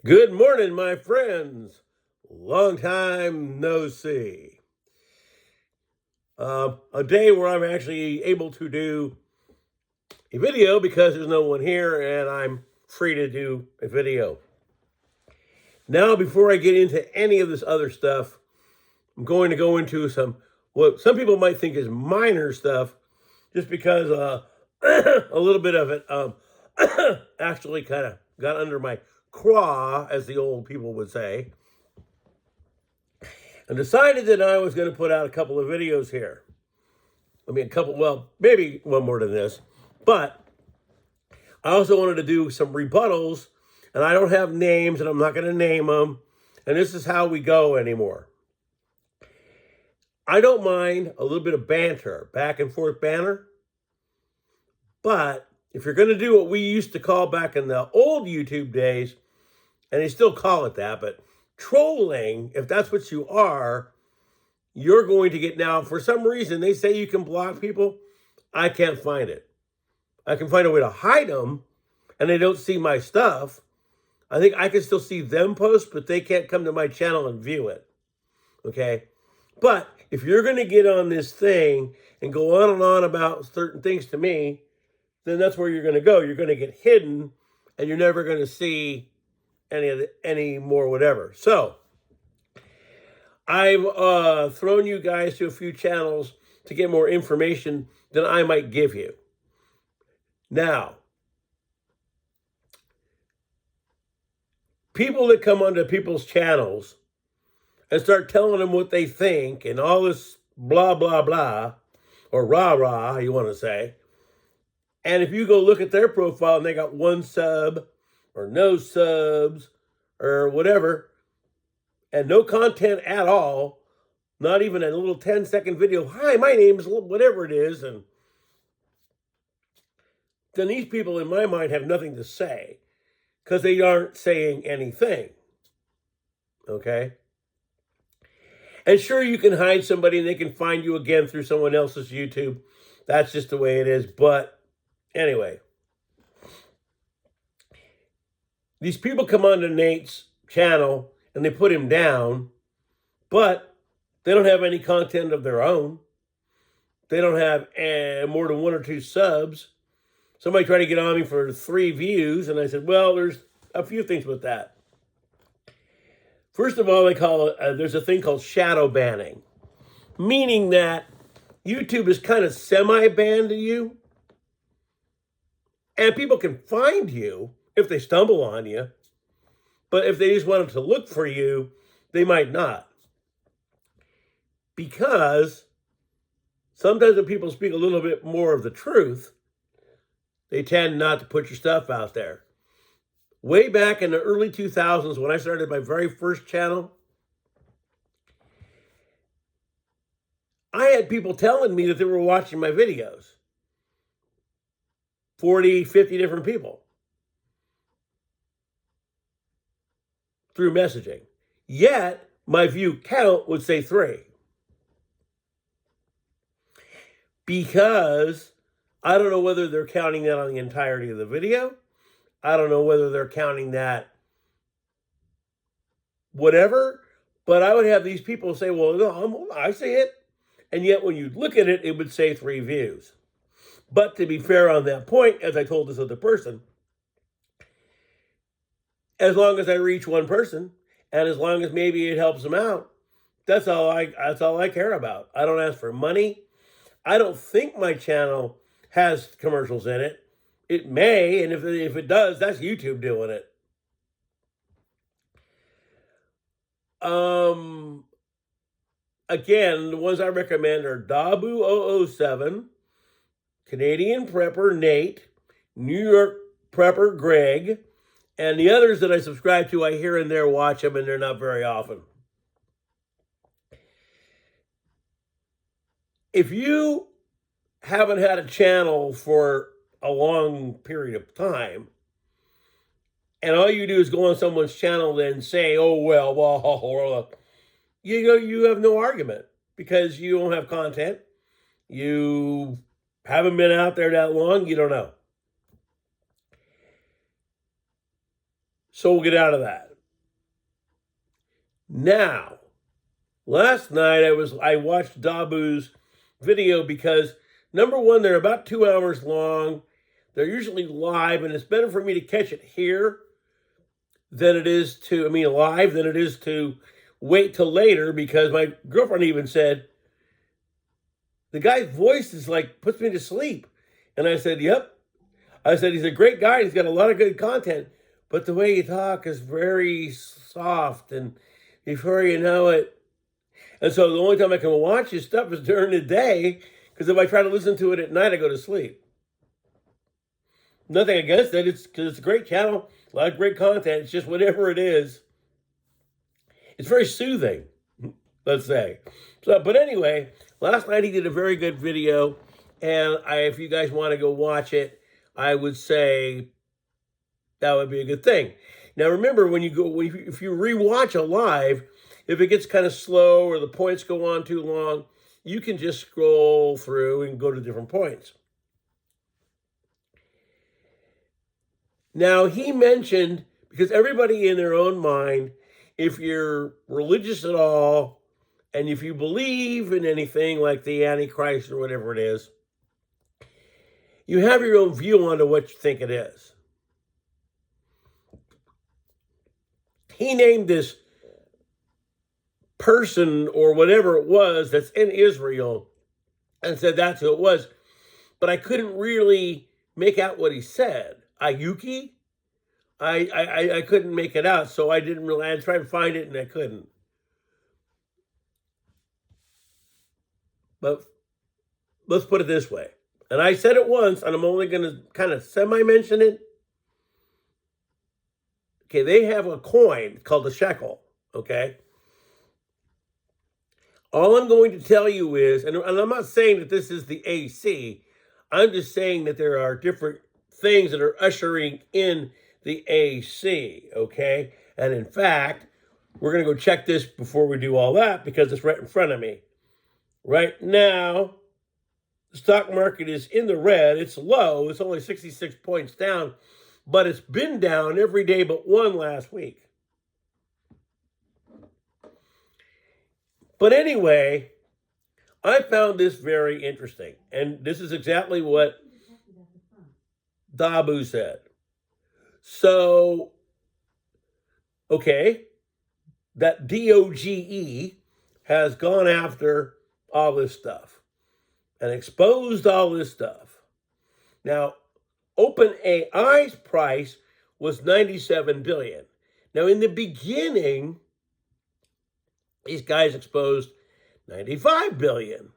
Good morning, my friends. Long time no see. A day where I'm actually able to do a video because there's no one here and I'm free to do a video. Now, before I get into any of this other stuff, I'm going to go into what some people might think is minor stuff, just because a little bit of it actually kind of got under my craw, as the old people would say, and decided that I was going to put out a couple of videos here. Maybe one more than this, but I also wanted to do some rebuttals, and I don't have names, and I'm not going to name them, and this is how we go anymore. I don't mind a little bit of banter, back and forth banter, but if you're going to do what we used to call back in the old YouTube days, and they still call it that, but trolling, if that's what you are, you're going to get. Now, for some reason, they say you can block people. I can't find it. I can find a way to hide them, and they don't see my stuff. I think I can still see them post, but they can't come to my channel and view it. Okay? But if you're going to get on this thing and go on and on about certain things to me, then that's where you're going to go. You're going to get hidden, and you're never going to see any more whatever. So I've thrown you guys to a few channels to get more information than I might give you. Now, people that come onto people's channels and start telling them what they think and all this blah, blah, blah, or rah, rah, you want to say. And if you go look at their profile and they got one sub or no subs or whatever, and no content at all, not even a little 10-second video, hi, my name is whatever it is, and then these people, in my mind, have nothing to say because they aren't saying anything. Okay? And sure, you can hide somebody and they can find you again through someone else's YouTube. That's just the way it is. But anyway, these people come onto Nate's channel and they put him down, but they don't have any content of their own. They don't have more than 1 or 2 subs. Somebody tried to get on me for 3 views, and I said, well, there's a few things with that. First of all, there's a thing called shadow banning, meaning that YouTube is kind of semi-banned you, and people can find you if they stumble on you, but if they just wanted to look for you, they might not. Because sometimes when people speak a little bit more of the truth, they tend not to put your stuff out there. Way back in the early 2000s, when I started my very first channel, I had people telling me that they were watching my videos. 40, 50 different people through messaging. Yet, my view count would say 3. Because I don't know whether they're counting that on the entirety of the video. I don't know whether they're counting that whatever, but I would have these people say, well, no, I see it. And yet when you look at it, it would say 3 views. But to be fair on that point, as I told this other person, as long as I reach one person, and as long as maybe it helps them out, that's all I care about. I don't ask for money. I don't think my channel has commercials in it. It may, and if it does, that's YouTube doing it. Again, the ones I recommend are Dabu007, Canadian Prepper Nate, New York Prepper Greg, and the others that I subscribe to, I here and there watch them, and they're not very often. If you haven't had a channel for a long period of time, and all you do is go on someone's channel and say, oh, well, you have no argument because you don't have content. You haven't been out there that long. You don't know. So we'll get out of that. Now, last night I watched Dabu's video because, number one, they're about 2 hours long. They're usually live, and it's better for me to catch it here than it is to, live than it is to wait till later, because my girlfriend even said, the guy's voice is like, puts me to sleep. And I said, yep. I said, he's a great guy. He's got a lot of good content, but the way he talks is very soft and before you know it. And so the only time I can watch his stuff is during the day, because if I try to listen to it at night, I go to sleep. Nothing against it. It's because it's a great channel, a lot of great content. It's just whatever it is. It's very soothing, let's say. So, but anyway, last night he did a very good video, and if you guys want to go watch it, I would say that would be a good thing. Now, remember, if you rewatch a live, if it gets kind of slow or the points go on too long, you can just scroll through and go to different points. Now, he mentioned, because everybody in their own mind, if you're religious at all, and if you believe in anything like the Antichrist or whatever it is, you have your own view onto what you think it is. He named this person or whatever it was that's in Israel and said that's who it was. But I couldn't really make out what he said. Ayuki? I couldn't make it out, so I didn't really. I tried to find it and I couldn't. But let's put it this way. And I said it once, and I'm only going to kind of semi-mention it. Okay, they have a coin called the shekel, okay? All I'm going to tell you is, and I'm not saying that this is the AC, I'm just saying that there are different things that are ushering in the AC, okay? And in fact, we're going to go check this before we do all that, because it's right in front of me. Right now, the stock market is in the red. It's low. It's only 66 points down, but it's been down every day but one last week. But anyway, I found this very interesting, and this is exactly what Dabu said. So, okay, that DOGE has gone after all this stuff and exposed all this stuff. Now, OpenAI's price was $97 billion. Now, in the beginning, these guys exposed $95 billion.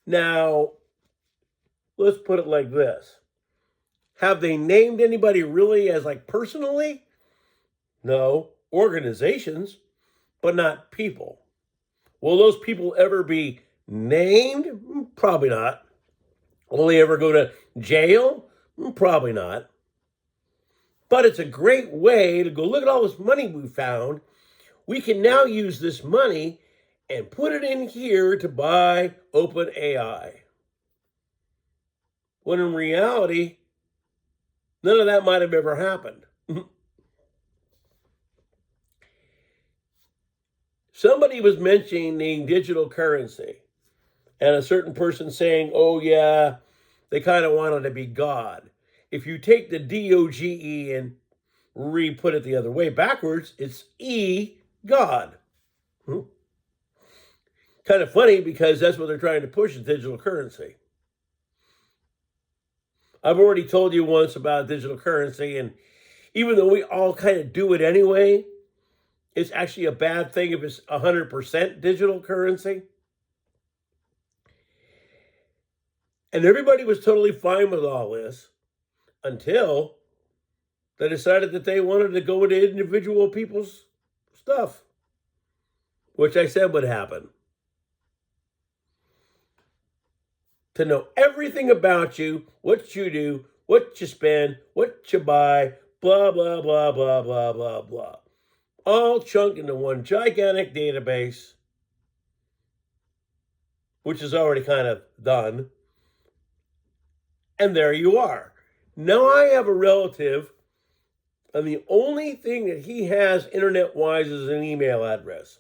Now, let's put it like this. Have they named anybody really as like personally? No. Organizations, but not people. Will those people ever be named? Probably not. Will they ever go to jail? Probably not. But it's a great way to go, look at all this money we found. We can now use this money and put it in here to buy OpenAI. When in reality, none of that might have ever happened. Somebody was mentioning digital currency, and a certain person saying, oh yeah, they kind of wanted to be God. If you take the DOGE and re-put it the other way backwards, it's God. Kind of funny, because that's what they're trying to push, is digital currency. I've already told you once about digital currency, and even though we all kind of do it anyway, it's actually a bad thing if it's 100% digital currency. And everybody was totally fine with all this until they decided that they wanted to go into individual people's stuff, which I said would happen. To know everything about you, what you do, what you spend, what you buy, blah, blah, blah, blah, blah, blah, blah. All chunked into one gigantic database, which is already kind of done. And there you are. Now I have a relative, and the only thing that he has internet-wise is an email address.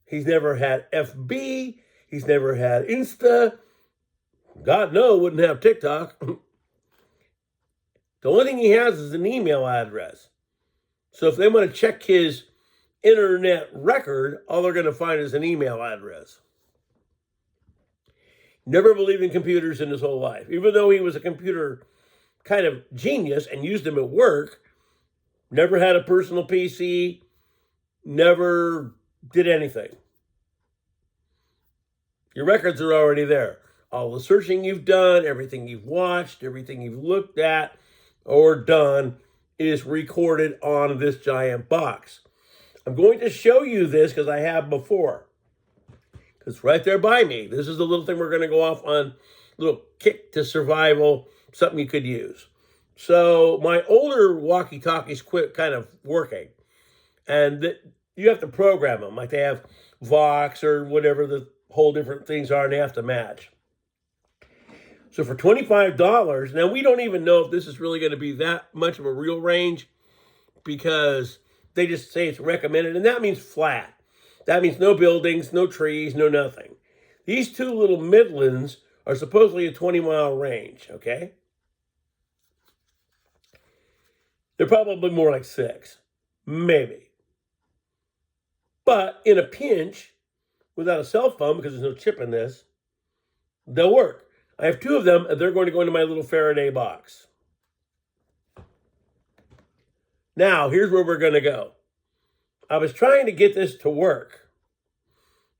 He's never had FB. He's never had Insta. God no, wouldn't have TikTok. The only thing he has is an email address. So if they want to check his internet record, all they're going to find is an email address. Never believed in computers in his whole life. Even though he was a computer kind of genius and used them at work, never had a personal PC, never did anything. Your records are already there. All the searching you've done, everything you've watched, everything you've looked at or done is recorded on this giant box. I'm going to show you this because I have before. It's right there by me. This is the little thing we're going to go off on, little kick to survival, something you could use. So my older walkie-talkies quit kind of working. And you have to program them. Like they have Vox or whatever the whole different things are, and they have to match. So for $25, now we don't even know if this is really going to be that much of a real range because they just say it's recommended, and that means flat. That means no buildings, no trees, no nothing. These two little Midlands are supposedly a 20-mile range, okay? They're probably more like 6, maybe. But in a pinch, without a cell phone, because there's no chip in this, they'll work. I have 2 of them, and they're going to go into my little Faraday box. Now, here's where we're going to go. I was trying to get this to work,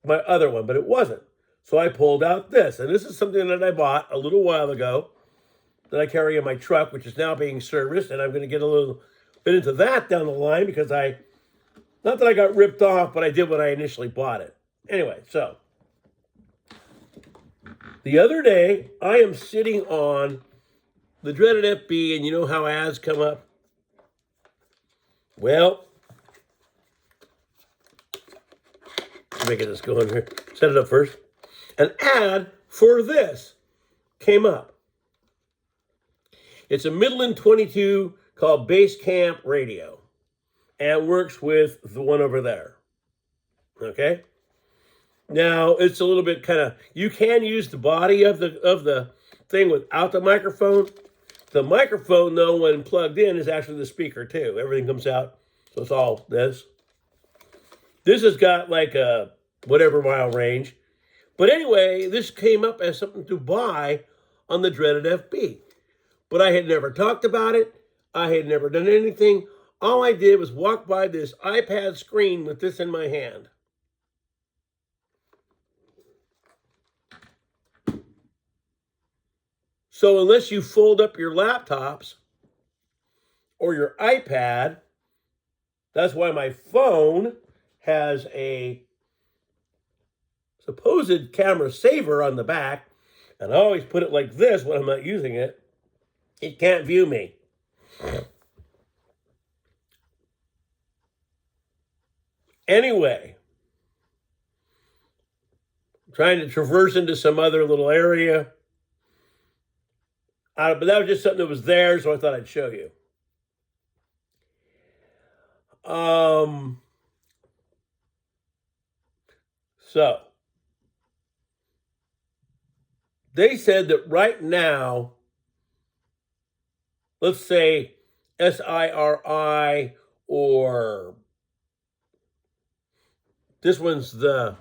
my other one, but it wasn't. So I pulled out this, and this is something that I bought a little while ago that I carry in my truck, which is now being serviced, and I'm going to get a little bit into that down the line because not that I got ripped off, but I did when I initially bought it. Anyway, so the other day, I am sitting on the dreaded FB, and you know how ads come up? Well, let me get this going here. Set it up first. An ad for this came up. It's a Midland 22 called Basecamp Radio, and works with the one over there. Okay? Now, it's a little bit kind of, you can use the body of the thing without the microphone. The microphone, though, when plugged in, is actually the speaker, too. Everything comes out, so it's all this. This has got like a whatever mile range. But anyway, this came up as something to buy on the dreaded FB. But I had never talked about it. I had never done anything. All I did was walk by this iPad screen with this in my hand. So unless you fold up your laptops or your iPad, that's why my phone has a supposed camera saver on the back, and I always put it like this when I'm not using it. It can't view me. Anyway, I'm trying to traverse into some other little area. But that was just something that was there, so I thought I'd show you. So, they said that right now, let's say SIRI or this one's the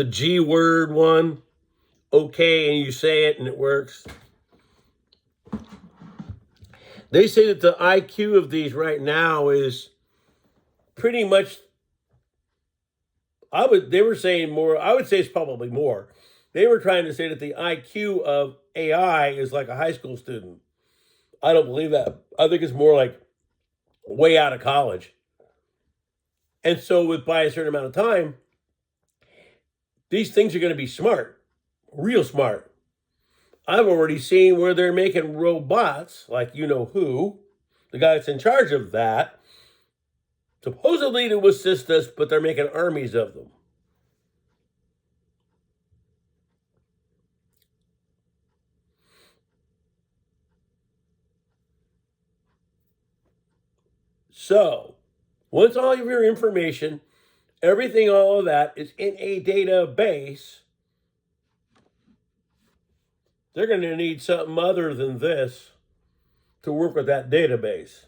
G word one. Okay, and you say it and it works. They say that the IQ of these right now is pretty much, they were saying more, I would say it's probably more. They were trying to say that the IQ of AI is like a high school student. I don't believe that. I think it's more like way out of college. And so by a certain amount of time, these things are going to be smart. Real smart. I've already seen where they're making robots, like you know who, the guy that's in charge of that, supposedly to assist us, but they're making armies of them. So, once all of your information, everything, all of that is in a database, they're going to need something other than this to work with that database.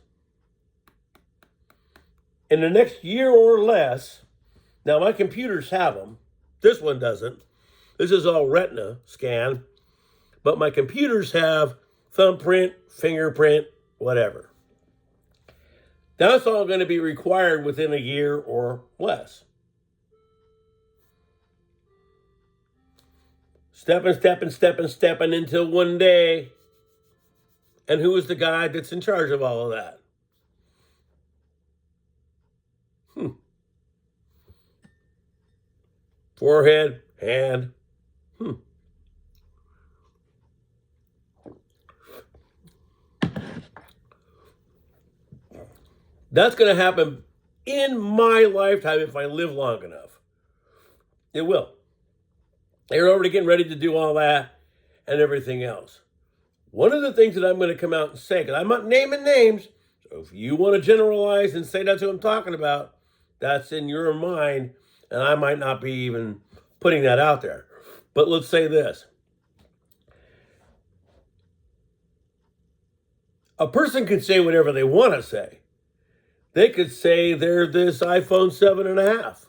In the next year or less, now my computers have them. This one doesn't. This is all retina scan. But my computers have thumbprint, fingerprint, whatever. That's all going to be required within a year or less. Stepping until one day. And who is the guy that's in charge of all of that? Forehead, hand. That's going to happen in my lifetime if I live long enough. It will. They're already getting ready to do all that and everything else. One of the things that I'm going to come out and say, because I'm not naming names, so if you want to generalize and say that's what I'm talking about, that's in your mind, and I might not be even putting that out there. But let's say this. A person can say whatever they want to say. They could say they're this iPhone 7.5,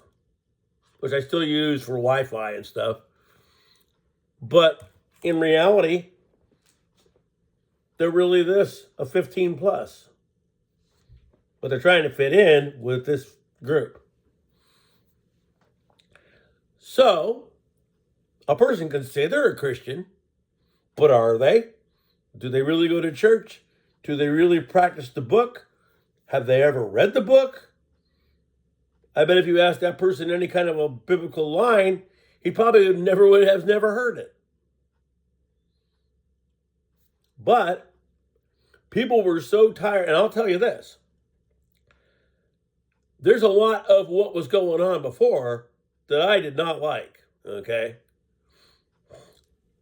which I still use for Wi-Fi and stuff. But in reality, they're really this, a 15 plus. But they're trying to fit in with this group. So, a person can say they're a Christian, but are they? Do they really go to church? Do they really practice the book? Have they ever read the book? I bet if you asked that person any kind of a biblical line, he probably would have never heard it. But people were so tired, and I'll tell you this. There's a lot of what was going on before that I did not like, okay?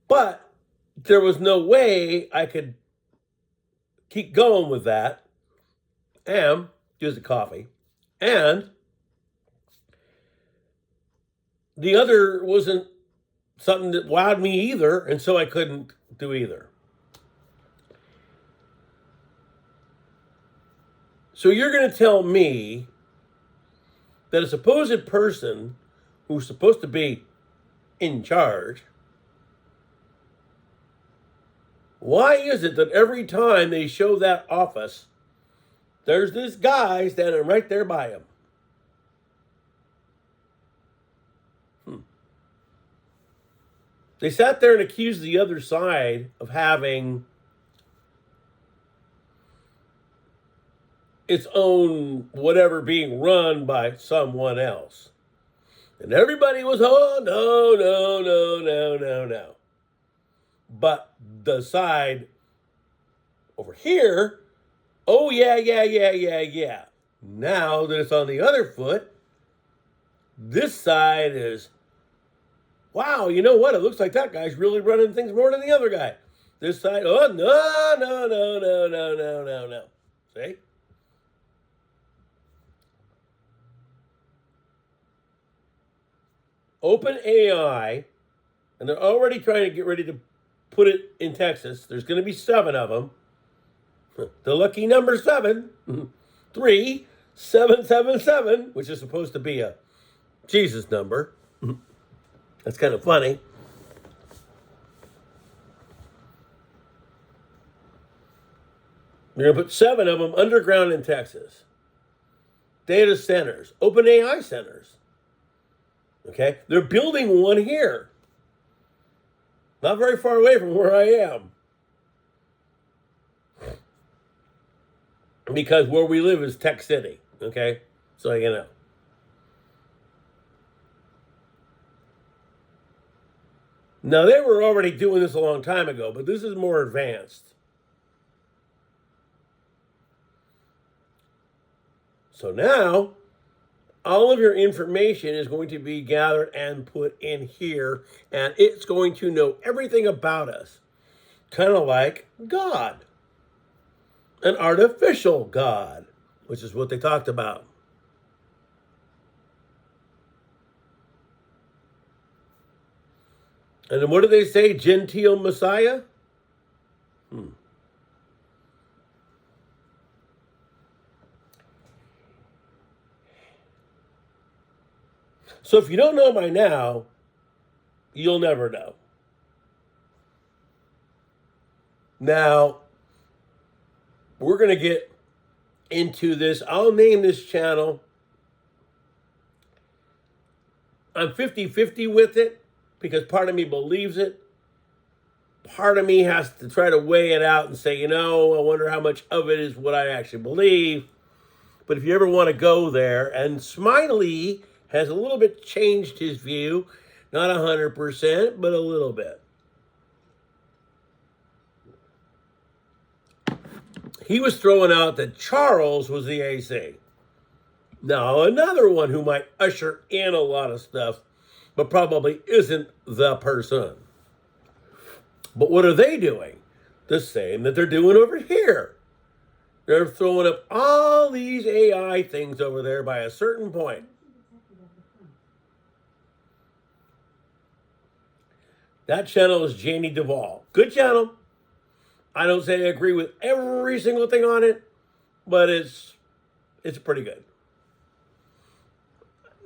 But there was no way I could keep going with that and use the coffee. And the other wasn't something that wowed me either, and so I couldn't do either. So you're going to tell me that a supposed person who's supposed to be in charge, why is it that every time they show that office, there's this guy standing right there by him? They sat there and accused the other side of having its own whatever being run by someone else. And everybody was, oh, no. But the side over here, oh, yeah. Now that it's on the other foot, this side is, wow, you know what? It looks like that guy's really running things more than the other guy. This side, oh, no. See? OpenAI, and they're already trying to get ready to put it in Texas. There's going to be 7 of them. The lucky number 7, 3777, which is supposed to be a Jesus number. That's kind of funny. They're going to put 7 of them underground in Texas. Data centers, OpenAI centers. Okay? They're building one here. Not very far away from where I am. Because where we live is Tech City. Okay? So you know. Now, they were already doing this a long time ago, but this is more advanced. So now, all of your information is going to be gathered and put in here, and it's going to know everything about us. Kind of like God. An artificial God. which is what they talked about. And then what do they say? Gentile Messiah? So if you don't know by now, you'll never know. Now, we're going to get into this. I'll name this channel. I'm 50-50 with it because part of me believes it. Part of me has to try to weigh it out and say, I wonder how much of it is what I actually believe. But if you ever want to go there, and Smiley has a little bit changed his view, not 100%, but a little bit. He was throwing out that Charles was the AC. Now, another one who might usher in a lot of stuff, but probably isn't the person. But what are they doing? The same that they're doing over here. They're throwing up all these AI things over there by a certain point. That channel is Janie Duvall. Good channel. I don't say I agree with every single thing on it, but it's pretty good.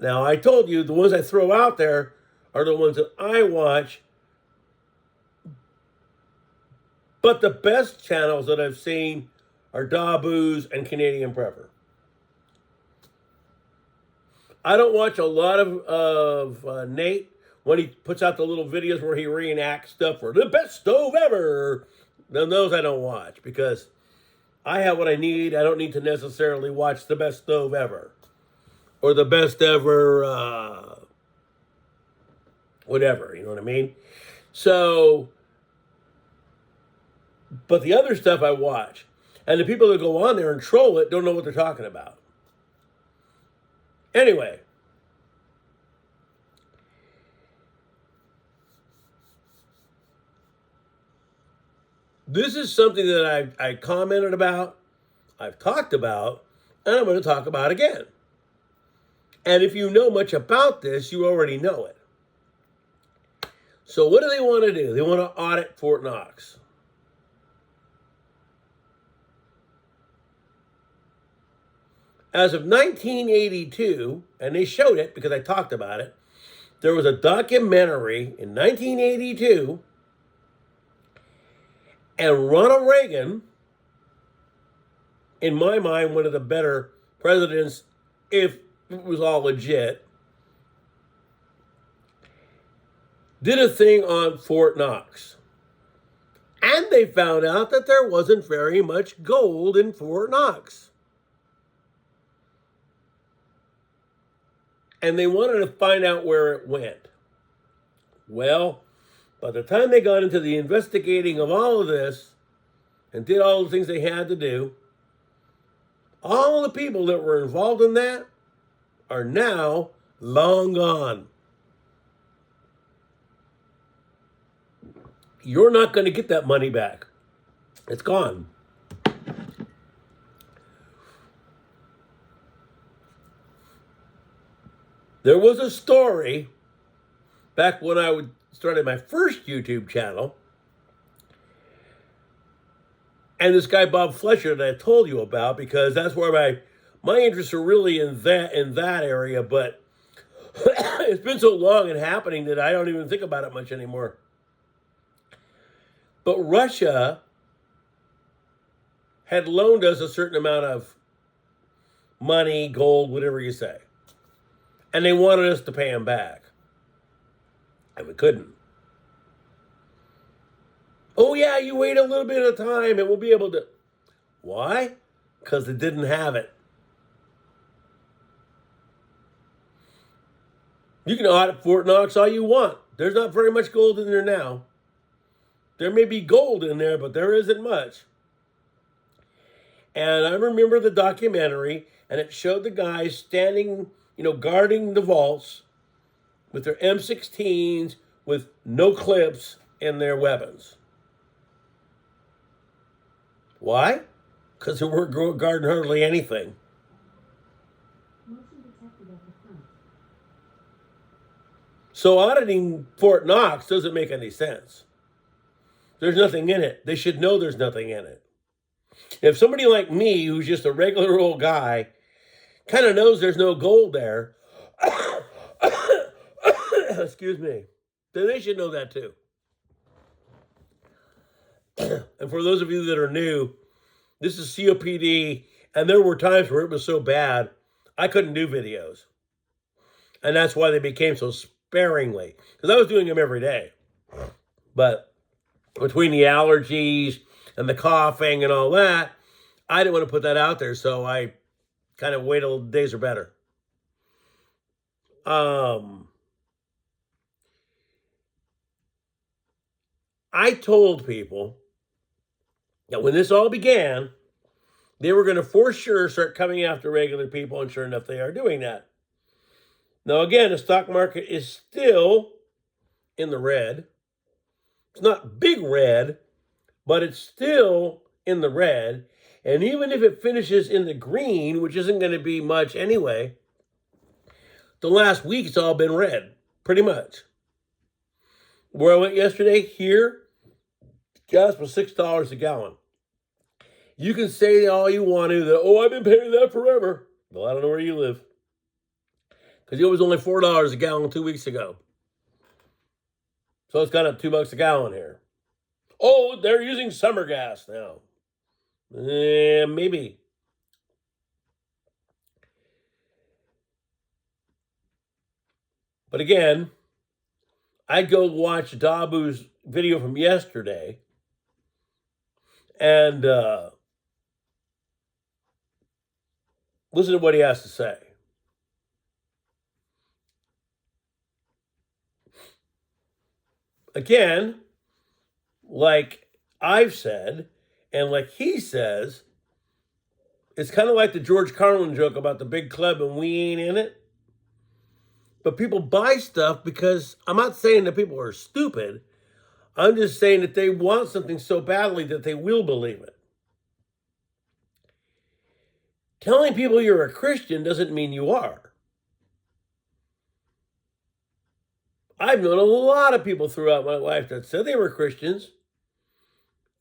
Now, I told you the ones I throw out there are the ones that I watch. But the best channels that I've seen are Dabu's and Canadian Prepper. I don't watch a lot of Nate when he puts out the little videos where he reenacts stuff for the best stove ever. Then those I don't watch because I have what I need. I don't need to necessarily watch the best stove ever or the best ever whatever, you know what I mean? So, but the other stuff I watch, and the people that go on there and troll it don't know what they're talking about. Anyway, this is something that I commented about, I've talked about, and I'm going to talk about again. And if you know much about this, you already know it. So what do they want to do? They want to audit Fort Knox. As of 1982, and they showed it because I talked about it, there was a documentary in 1982, and Ronald Reagan, in my mind, one of the better presidents, if it was all legit, did a thing on Fort Knox. And they found out that there wasn't very much gold in Fort Knox. And they wanted to find out where it went. Well, by the time they got into the investigating of all of this and did all the things they had to do, all the people that were involved in that are now long gone. You're not going to get that money back. It's gone. There was a story back when I started my first YouTube channel, and this guy Bob Fletcher that I told you about, because that's where my interests are really in that area. But it's been so long and happening that I don't even think about it much anymore. But Russia had loaned us a certain amount of money, gold, whatever you say. And they wanted us to pay them back. And we couldn't. Oh, yeah, you wait a little bit of time and we'll be able to. Why? Because they didn't have it. You can audit Fort Knox all you want. There's not very much gold in there now. There may be gold in there, but there isn't much. And I remember the documentary, and it showed the guys standing, guarding the vaults with their M16s with no clips in their weapons. Why? Because they weren't guarding hardly anything. So auditing Fort Knox doesn't make any sense. There's nothing in it. They should know there's nothing in it. If somebody like me, who's just a regular old guy, kind of knows there's no gold there, excuse me, then they should know that too. And for those of you that are new, this is COPD, and there were times where it was so bad, I couldn't do videos. And that's why they became so sparingly, because I was doing them every day. But between the allergies and the coughing and all that, I didn't want to put that out there, so I kind of wait till the days are better. I told people that when this all began, they were going to for sure start coming after regular people, and sure enough, they are doing that. Now, again, the stock market is still in the red. It's not big red, but it's still in the red. And even if it finishes in the green, which isn't going to be much anyway, the last week it's all been red, pretty much. Where I went yesterday, here, gas was $6 a gallon. You can say all you want to that, oh, I've been paying that forever. Well, I don't know where you live. Because it was only $4 a gallon 2 weeks ago. So it's gone up $2 a gallon here. Oh, they're using summer gas now. Maybe. But again, I'd go watch Dabu's video from yesterday and listen to what he has to say. Again, like I've said, and like he says, it's kind of like the George Carlin joke about the big club and we ain't in it. But people buy stuff because I'm not saying that people are stupid. I'm just saying that they want something so badly that they will believe it. Telling people you're a Christian doesn't mean you are. I've known a lot of people throughout my life that said they were Christians,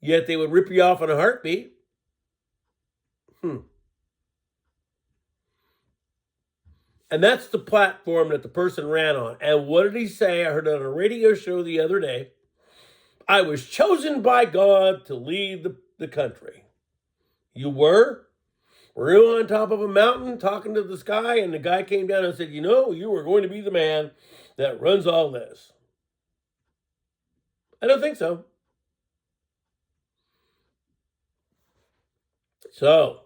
yet they would rip you off in a heartbeat. And that's the platform that the person ran on. And what did he say? I heard it on a radio show the other day. I was chosen by God to lead the country. You were? Were you on top of a mountain talking to the sky, and the guy came down and said, you know, you were going to be the man that runs all this? I don't think so. So,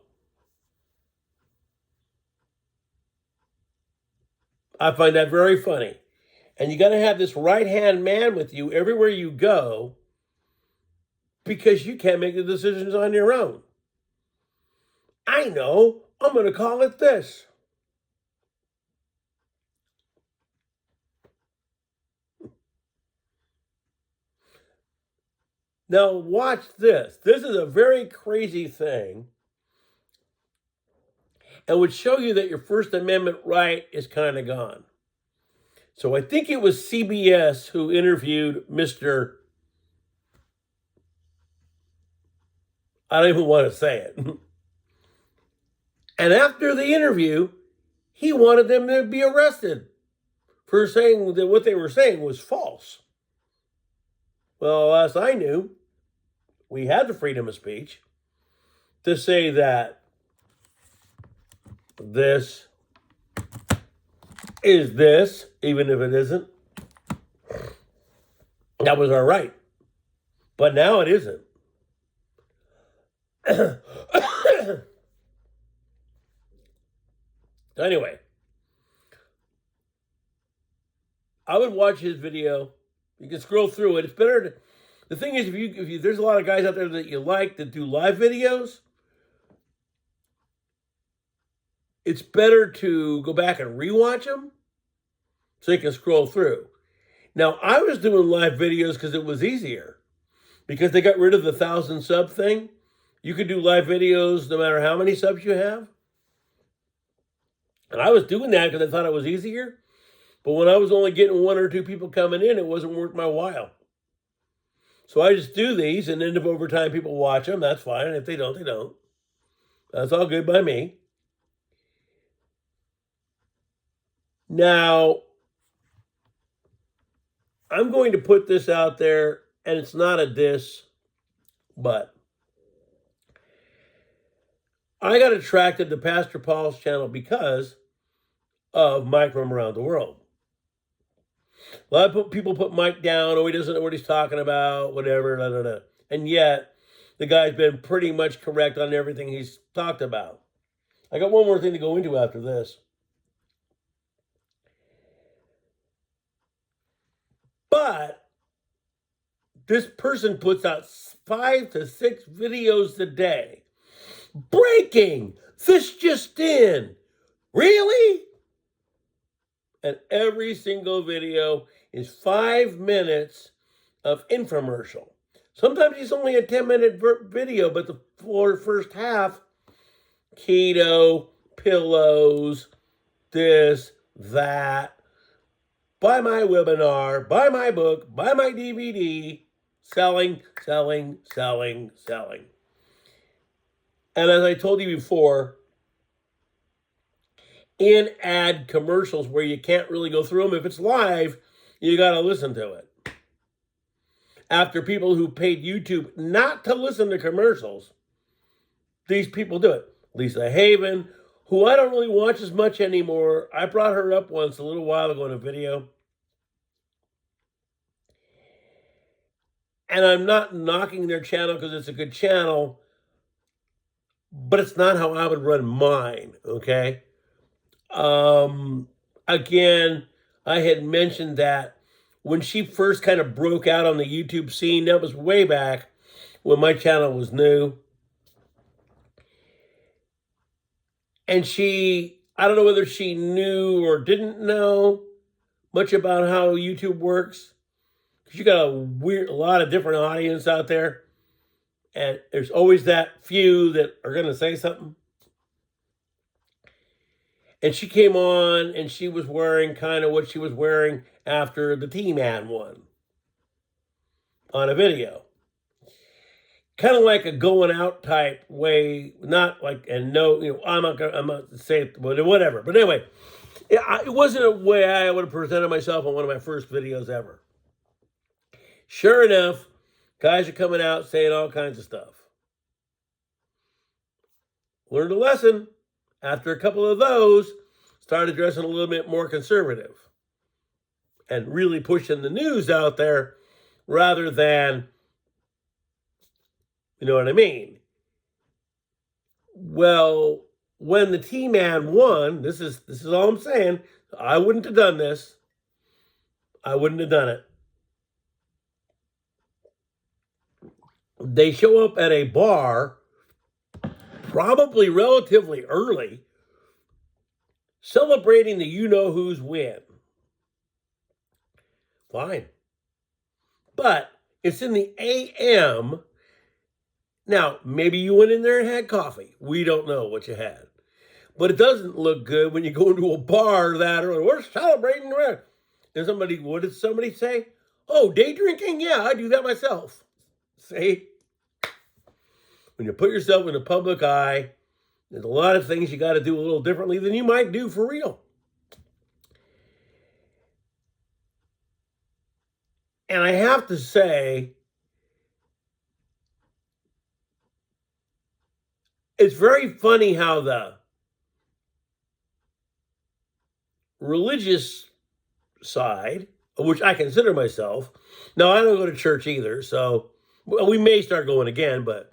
I find that very funny. And you got to have this right-hand man with you everywhere you go because you can't make the decisions on your own. I know, I'm going to call it this. Now, watch this. This is a very crazy thing and would show you that your First Amendment right is kind of gone. So I think it was CBS who interviewed Mr. I don't even want to say it. And after the interview, he wanted them to be arrested for saying that what they were saying was false. Well, as I knew, we had the freedom of speech to say that this is this, even if it isn't. That was our right. But now it isn't. Anyway, I would watch his video. You can scroll through it. It's better to, the thing is, if you there's a lot of guys out there that you like that do live videos, it's better to go back and rewatch them so you can scroll through. Now, I was doing live videos because it was easier. Because they got rid of the 1,000 sub thing. You could do live videos no matter how many subs you have. And I was doing that because I thought it was easier. But when I was only getting 1 or 2 people coming in, it wasn't worth my while. So I just do these, and then if over time people watch them, that's fine. And if they don't, they don't. That's all good by me. Now, I'm going to put this out there, and it's not a diss, but I got attracted to Pastor Paul's channel because of Mike from Around the World. A lot of people put Mike down. Oh, he doesn't know what he's talking about, whatever, da, da, da. And yet, the guy's been pretty much correct on everything he's talked about. I got one more thing to go into after this. But this person puts out 5 to 6 videos a day. Breaking! This just in! Really? And every single video is 5 minutes of infomercial. Sometimes it's only a 10-minute video, but the first half, keto, pillows, this, that, buy my webinar, buy my book, buy my DVD, selling, selling, selling, selling. And as I told you before, in-ad commercials where you can't really go through them. If it's live, you got to listen to it. After people who paid YouTube not to listen to commercials, these people do it. Lisa Haven, who I don't really watch as much anymore. I brought her up once a little while ago in a video. And I'm not knocking their channel because it's a good channel, but it's not how I would run mine, okay? Again, I had mentioned that when she first kind of broke out on the YouTube scene, that was way back when my channel was new. And I don't know whether she knew or didn't know much about how YouTube works, because you got a lot of different audience out there, and there's always that few that are going to say something. And she came on, and she was wearing kind of what she was wearing after the T-Man one on a video. Kind of like a going out type way, not like, and no, I'm not to say it, whatever. But anyway, it wasn't a way I would have presented myself on one of my first videos ever. Sure enough, guys are coming out saying all kinds of stuff. Learned a lesson. After a couple of those, started dressing a little bit more conservative and really pushing the news out there rather than, you know what I mean? Well, when the T-Man won, this is all I'm saying. I wouldn't have done this. I wouldn't have done it. They show up at a bar, probably relatively early, celebrating the you-know-who's win. Fine. But it's in the AM. Now, maybe you went in there and had coffee. We don't know what you had. But it doesn't look good when you go into a bar that early. We're celebrating. And what did somebody say? Oh, day drinking? Yeah, I do that myself. See? When you put yourself in the public eye, there's a lot of things you got to do a little differently than you might do for real. And I have to say, it's very funny how the religious side, which I consider myself, now I don't go to church either, so we may start going again, but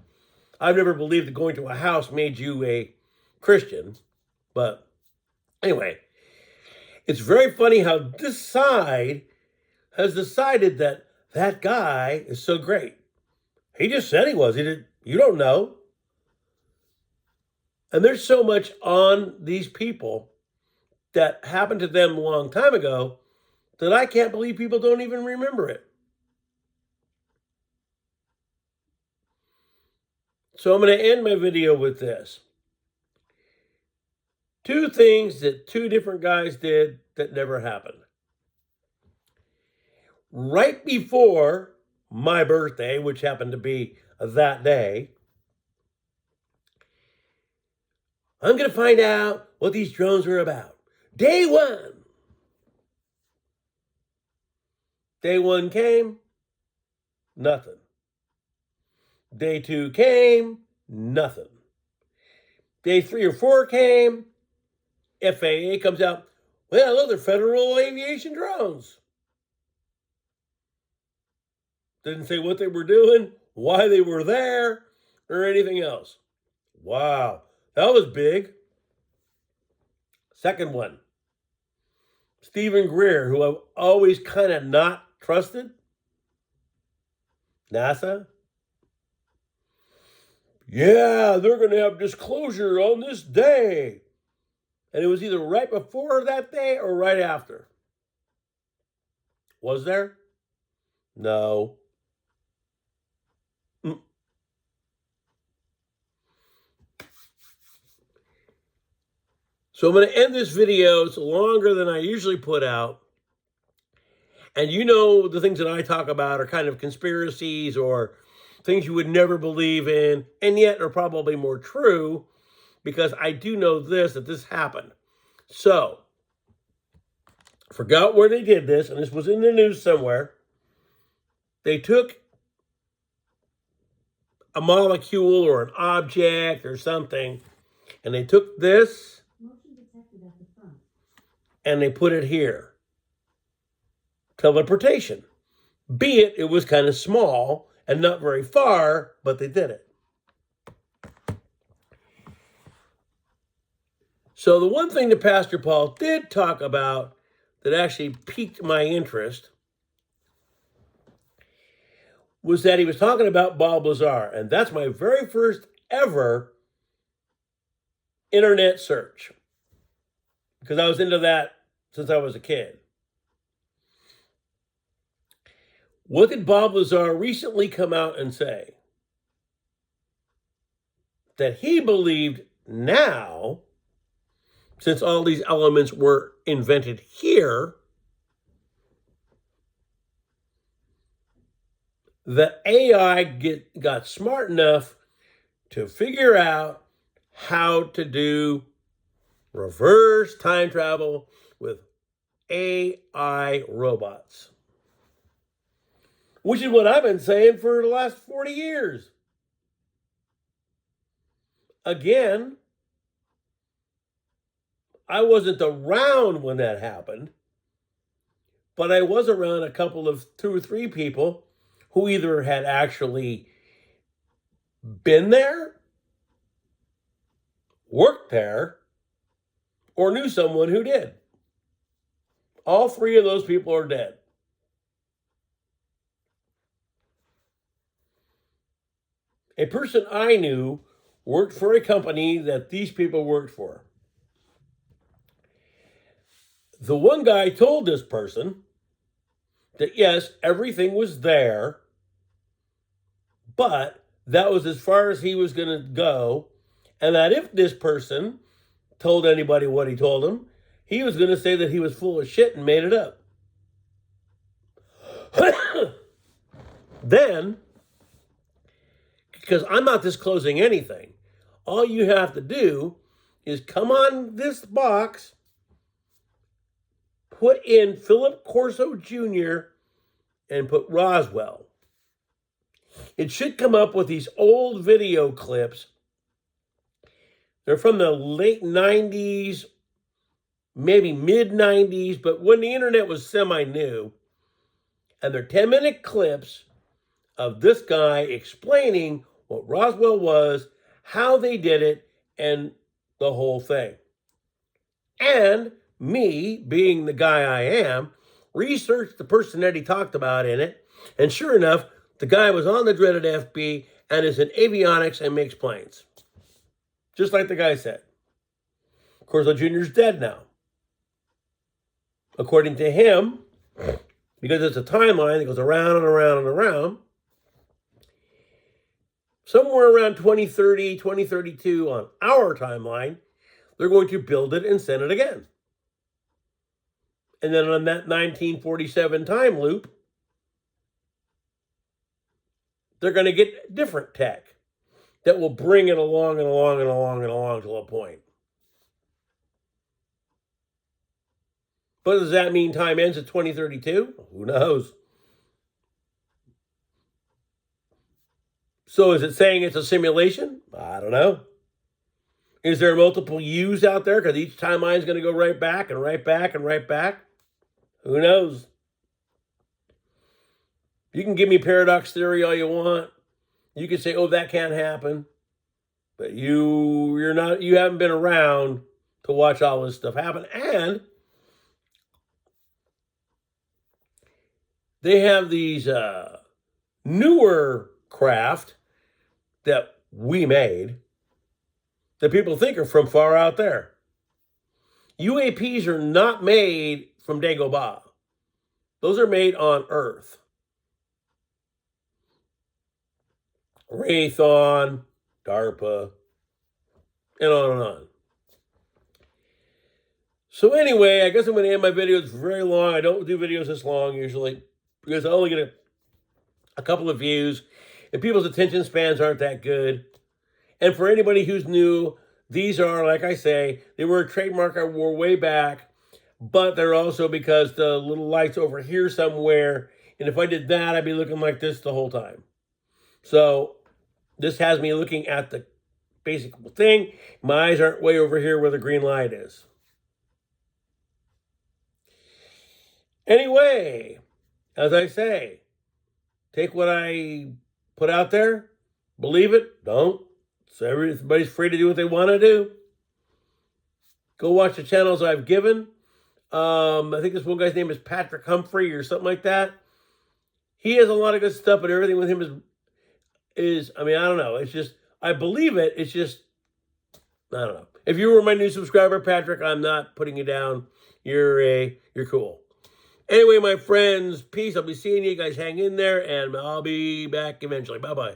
I've never believed that going to a house made you a Christian. But anyway, it's very funny how this side has decided that that guy is so great. He just said he was. You don't know. And there's so much on these people that happened to them a long time ago that I can't believe people don't even remember it. So I'm going to end my video with this. 2 things that 2 different guys did that never happened. right before my birthday, which happened to be that day, I'm going to find out what these drones are about. Day one. Day one came, nothing. Day two came, nothing. Day 3 or 4 came, FAA comes out, well, look, they're federal aviation drones. Didn't say what they were doing, why they were there, or anything else. Wow, that was big. Second one, Stephen Greer, who I've always kind of not trusted. NASA. Yeah, they're going to have disclosure on this day. And it was either right before that day or right after. Was there? No. So I'm going to end this video. It's longer than I usually put out. And you know the things that I talk about are kind of conspiracies or things you would never believe in, and yet are probably more true because I do know that this happened. So, forgot where they did this, and this was in the news somewhere. They took a molecule or an object or something, and they took this and they put it here. Teleportation. Be it was kind of small and not very far, but they did it. So the one thing that Pastor Paul did talk about that actually piqued my interest was that he was talking about Bob Lazar. And that's my very first ever internet search, because I was into that since I was a kid. What did Bob Lazar recently come out and say? That he believed now, since all these elements were invented here, the AI got smart enough to figure out how to do reverse time travel with AI robots. Which is what I've been saying for the last 40 years. Again, I wasn't around when that happened, but I was around a couple of 2 or 3 people who either had actually been there, worked there, or knew someone who did. All 3 of those people are dead. A person I knew worked for a company that these people worked for. The one guy told this person that yes, everything was there, but that was as far as he was going to go, and that if this person told anybody what he told them, he was going to say that he was full of shit and made it up. Then, because I'm not disclosing anything, all you have to do is come on this box, put in Philip Corso Jr., and put Roswell. It should come up with these old video clips. They're from the late 90s, maybe mid-90s, but when the internet was semi-new. And they're 10-minute clips of this guy explaining what Roswell was, how they did it, and the whole thing. And me, being the guy I am, researched the person that he talked about in it, and sure enough, the guy was on the dreaded FB and is in avionics and makes planes. Just like the guy said. Corso Jr.'s dead now. According to him, because it's a timeline that goes around and around and around, somewhere around 2030, 2032 on our timeline, they're going to build it and send it again. And then on that 1947 time loop, they're going to get different tech that will bring it along and along and along and along to a point. But does that mean time ends at 2032? Who knows? So is it saying it's a simulation? I don't know. Is there multiple U's out there? Because each timeline is going to go right back and right back and right back. Who knows? You can give me paradox theory all you want. You can say, oh, that can't happen. But you haven't been around to watch all this stuff happen. And they have these newer craft that we made that people think are from far out there. UAPs are not made from Dagobah. Those are made on Earth. Raytheon, DARPA, and on and on. So anyway, I guess I'm going to end my video. It's very long. I don't do videos this long usually because I only get a couple of views, and people's attention spans aren't that good. And for anybody who's new, these are, like I say, they were a trademark I wore way back, but they're also because the little light's over here somewhere, and if I did that, I'd be looking like this the whole time. So this has me looking at the basic thing. My eyes aren't way over here where the green light is. Anyway, as I say, take what I put out there, believe it, don't. So everybody's free to do what they want to do. Go watch the channels I've given. I think this one guy's name is Patrick Humphrey or something like that. He has a lot of good stuff, but everything with him is I mean, I don't know. It's just, I believe it. It's just, I don't know. If you were my new subscriber, Patrick, I'm not putting you down. You're cool. Anyway, my friends, peace. I'll be seeing you guys. Hang in there, and I'll be back eventually. Bye-bye.